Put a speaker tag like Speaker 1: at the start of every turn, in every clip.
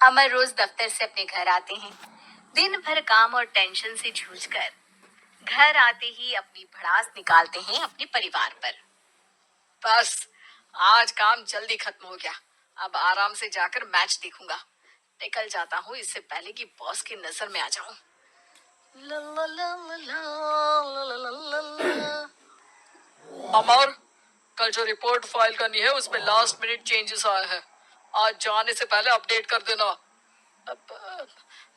Speaker 1: अमर रोज दफ्तर से अपने घर आते हैं। दिन भर काम और टेंशन से जूझकर घर आते ही अपनी भड़ास निकालते हैं अपने परिवार पर। बस आज काम जल्दी खत्म हो गया। अब आराम से जाकर मैच देखूंगा। निकल जाता हूँ इससे पहले कि बॉस की नजर में आ जाऊं। ला ला ला ला ला ला ला ला ला। अमर, कल जो रिपोर्ट फाइल करनी है उसमें लास्ट मिनट चेंजेस आए हैं। आज जाने से पहले अपडेट कर देना।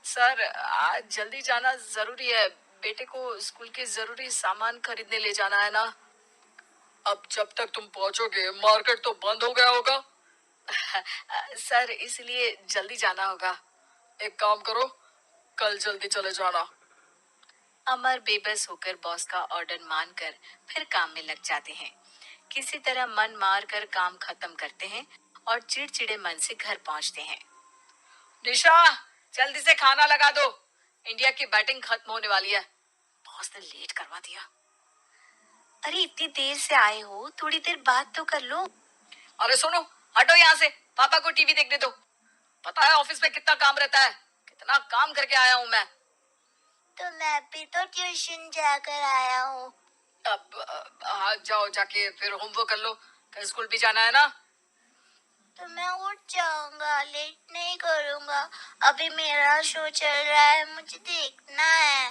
Speaker 1: सर, आज जल्दी जाना जरूरी है। बेटे को स्कूल के जरूरी सामान खरीदने ले जाना है ना। अब जब तक तुम पहुंचोगे मार्केट तो बंद हो गया होगा। सर, इसलिए जल्दी जाना होगा। एक काम करो, कल जल्दी चले जाना। अमर बेबस होकर बॉस का ऑर्डर मानकर फिर काम में लग जाते हैं। किसी तरह मन मार कर काम खत्म करते हैं और चिड़चिड़े मन से घर पहुंचते हैं। निशा, जल्दी से खाना लगा दो। इंडिया की बैटिंग खत्म होने वाली है। बॉस ने लेट करवा दिया। अरे इतनी देर से आए हो, थोड़ी देर बात तो कर लो। अरे सुनो, हटो यहाँ से। पापा को टीवी देखने दो। पता है ऑफिस में कितना काम रहता है। कितना काम करके आया हूँ मैं। तो मैं भी तो ट्यूशन जाकर आया हूँ। अब हाँ, जाओ जाके फिर होमवर्क कर लो। कल स्कूल भी जाना है ना। तो मैं उठ जाऊंगा, लेट नहीं करूंगा। अभी मेरा शो चल रहा है, मुझे देखना है।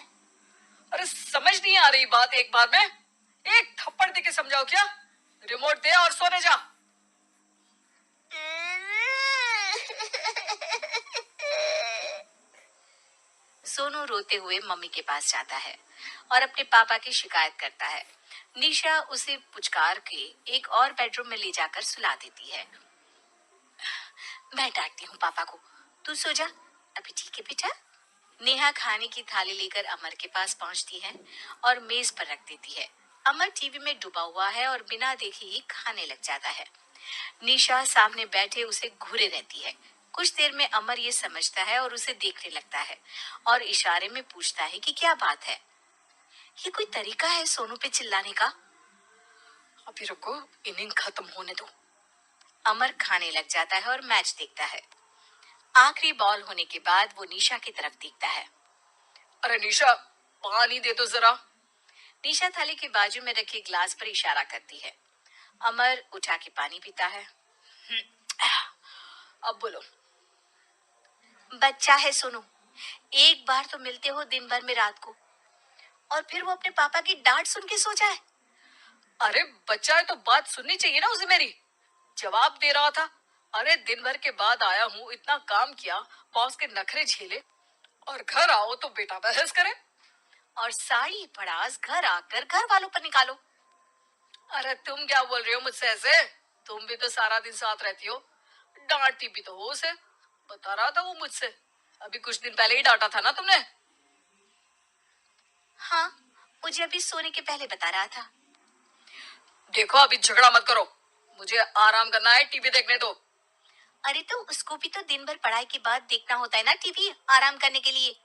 Speaker 1: अरे समझ नहीं आ रही बात एक बार में। एक थप्पड़ दे के समझाओ क्या। रिमोट दे और सोने जा। सोनू रोते हुए मम्मी के पास जाता है और अपने पापा की शिकायत करता है। निशा उसे पुचकार के एक और बेडरूम में ले जाकर सुला देती है। मैं डांटती हूँ पापा को, तू सो जा। अभी ठीक है बेटा। नेहा खाने की थाली लेकर अमर के पास पहुंचती है और मेज पर रख देती है। अमर टीवी में डूबा हुआ है और बिना देखे ही खाने लग जाता है। निशा सामने बैठे उसे घूरे रहती है। कुछ देर में अमर ये समझता है और उसे देखने लगता है और इशारे में पूछता है कि क्या बात है। ये कोई तरीका है सोनू पे चिल्लाने का। अभी रुको, इनिंग खत्म होने दो। अमर खाने लग जाता है और मैच देखता है। आखिरी बॉल होने के बाद वो निशा की तरफ देखता है। अरे निशा, पानी दे दो जरा। निशा थाली के बाजू में रखे ग्लास पर इशारा करती है। अमर उठा के पानी पीता है। अब बोलो। बच्चा है सोनू, एक बार तो मिलते हो दिन भर में रात को, और फिर वो अपने पापा की डांट सुन के सो जाए। अरे बच्चा है तो बात सुननी चाहिए ना उसे मेरी। जवाब दे रहा था। अरे दिन भर के बाद आया हूँ, इतना काम किया, बॉस के नखरे झेले, और घर आओ तो बेटा बहस करे और सारी भड़ास घर आकर घर वालों पर निकालो। अरे तुम क्या बोल रहे हो मुझसे ऐसे। तुम भी तो सारा दिन साथ रहती हो। डांटती भी तो हो उसे। बता रहा था वो मुझसे। अभी कुछ दिन पहले ही डांटा था ना तुमने। हाँ, मुझे अभी सोने के पहले बता रहा था। देखो अभी झगड़ा मत करो। मुझे आराम करना है, टीवी देखने दो। अरे तो उसको भी तो दिन भर पढ़ाई के बाद देखना होता है ना टीवी, आराम करने के लिए।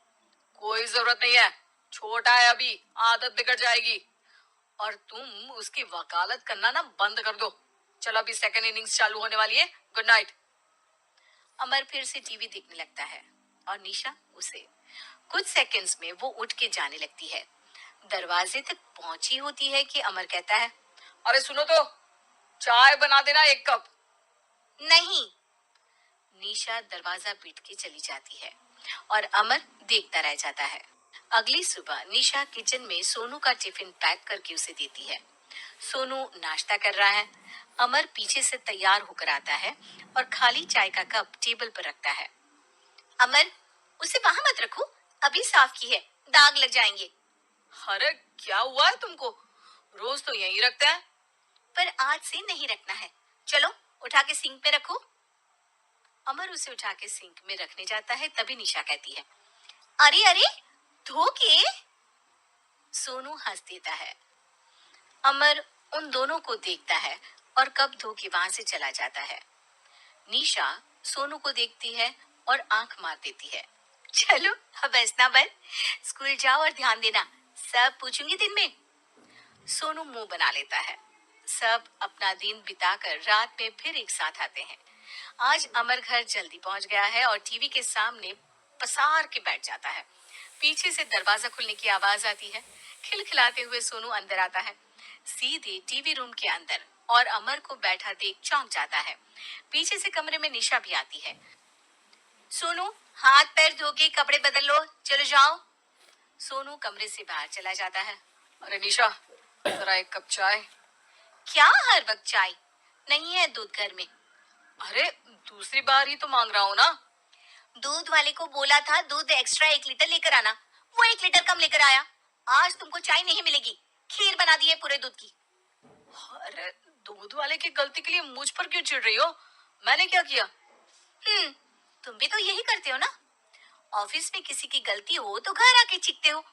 Speaker 1: कोई जरूरत नहीं है, छोटा है अभी, आदत बिगड़ जाएगी। और तुम उसकी वकालत करना ना बंद कर दो। चलो अभी सेकंड इनिंग्स चालू होने वाली है। Good night. अमर फिर से टीवी देखने लगता है और निशा उसे। कुछ सेकंड्स में वो उठ के जाने लगती है। दरवाजे तक पहुंची होती है कि अमर कहता है, अरे सुनो तो, चाय बना देना 1 कप। नहीं। निशा दरवाजा पीट के चली जाती है और अमर देखता रह जाता है। अगली सुबह निशा किचन में सोनू का टिफिन पैक करके उसे देती है। सोनू नाश्ता कर रहा है। अमर पीछे से तैयार होकर आता है और खाली चाय का कप टेबल पर रखता है। अमर, उसे वहां मत रखो, अभी साफ की है, दाग लग जाएंगे। अरे क्या हुआ है तुमको, रोज तो यहीं रखते हैं। पर आज से नहीं रखना है, चलो उठा के सिंक पे रखो। अमर उसे उठा के सिंक में रखने जाता है, तभी निशा कहती है, अरे अरे, धो के। सोनू हंस देता है। अमर उन दोनों को देखता है और कप धो के वहां से चला जाता है। निशा सोनू को देखती है और आंख मार देती है। चलो अब हंसना बंद, स्कूल जाओ और ध्यान देना, सब पूछूंगी दिन में। सोनू मुंह बना लेता है। सब अपना दिन बिताकर रात में फिर एक साथ आते हैं। आज अमर घर जल्दी पहुंच गया है और टीवी के सामने पसार के बैठ जाता है। पीछे से दरवाजा खुलने की आवाज आती है। खिलखिलाते हुए सोनू अंदर आता है, सीधे टीवी रूम के अंदर, और अमर को बैठा देख चौंक जाता है। पीछे से कमरे में निशा भी आती है। सोनू, हाथ पैर धो के कपड़े बदल लो, चलो जाओ। सोनू कमरे से बाहर चला जाता है। अरे निशा, जरा एक कप चाय। क्या हर वक्त चाय? नहीं है दूध घर में। अरे दूसरी बार ही तो मांग रहा हूँ ना। दूध वाले को बोला था दूध एक्स्ट्रा 1 लीटर लेकर आना, वो 1 लीटर कम लेकर आया। आज तुमको चाय नहीं मिलेगी, खीर बना दी है पूरे दूध की। अरे दूध वाले की गलती के लिए मुझ पर क्यों चिढ़ रही हो? मैंने क्या किया? तुम भी तो यही करते हो ना। ऑफिस में किसी की गलती हो तो घर आके चीखते हो।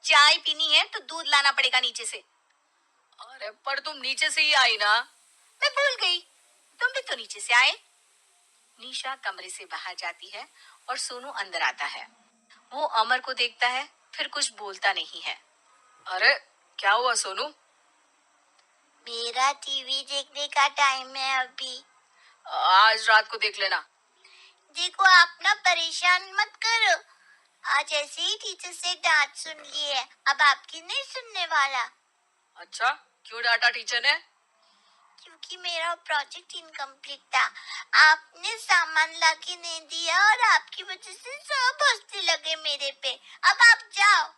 Speaker 1: चाय पीनी है तो दूध लाना पड़ेगा नीचे से। अरे पर तुम नीचे से ही आई ना। मैं भूल गई, तुम भी तो नीचे से आए। निशा कमरे से बाहर जाती है और सोनू अंदर आता है। वो अमर को देखता है, फिर कुछ बोलता नहीं है। अरे क्या हुआ सोनू? मेरा टीवी देखने का टाइम है अभी। आज रात को देख लेना। देखो आप ना परेशान मत करो, आज ऐसे ही टीचर से डांट सुन ली है, अब आपकी नहीं सुनने वाला। अच्छा, क्यों डांटा टीचर ने? क्योंकि मेरा प्रोजेक्ट इनकम्प्लीट था, आपने सामान लाके नहीं दिया और आपकी वजह से सब हंसने लगे मेरे पे। अब आप जाओ।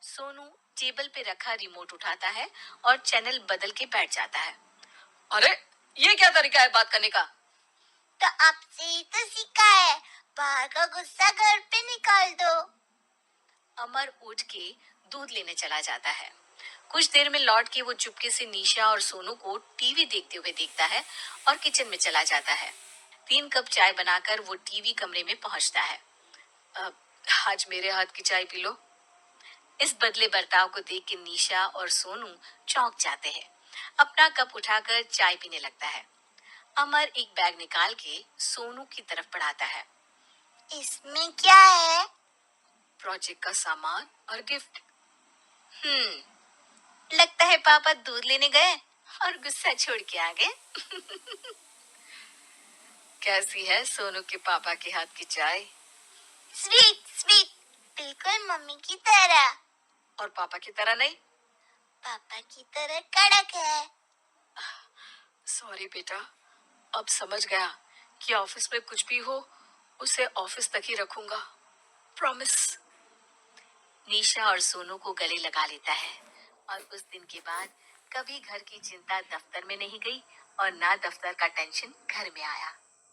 Speaker 1: सोनू टेबल पे रखा रिमोट उठाता है और चैनल बदल के बैठ जाता है। अरे ये क्या तरीका है बात करने का? तो आपसे ही तो सीखा है, बाहर का गुस्सा घर पे निकाल दो। अमर उठ के दूध लेने चला जाता है। कुछ देर में लौट के वो चुपके से निशा और सोनू को टीवी देखते हुए देखता है और किचन में चला जाता है। 3 कप चाय बनाकर वो टीवी कमरे में पहुंचता है। अब आज मेरे हाथ की चाय पी लो। इस बदले बर्ताव को देख के निशा और सोनू चौंक जाते हैं। अपना कप उठाकर चाय पीने लगता है। अमर एक बैग निकाल के सोनू की तरफ बढ़ाता है। इसमें क्या है? प्रोजेक्ट का सामान और गिफ्ट। लगता है पापा दूध लेने गए और गुस्सा छोड़ के आ गए। कैसी है सोनू के पापा के हाथ की चाय? स्वीट स्वीट, बिल्कुल मम्मी की तरह। और पापा की तरह नहीं? पापा की तरह कड़क है। सॉरी बेटा, अब समझ गया कि ऑफिस में कुछ भी हो उसे ऑफिस तक ही रखूंगा, प्रॉमिस। निशा और सोनू को गले लगा लेता है और उस दिन के बाद कभी घर की चिंता दफ्तर में नहीं गई और ना दफ्तर का टेंशन घर में आया।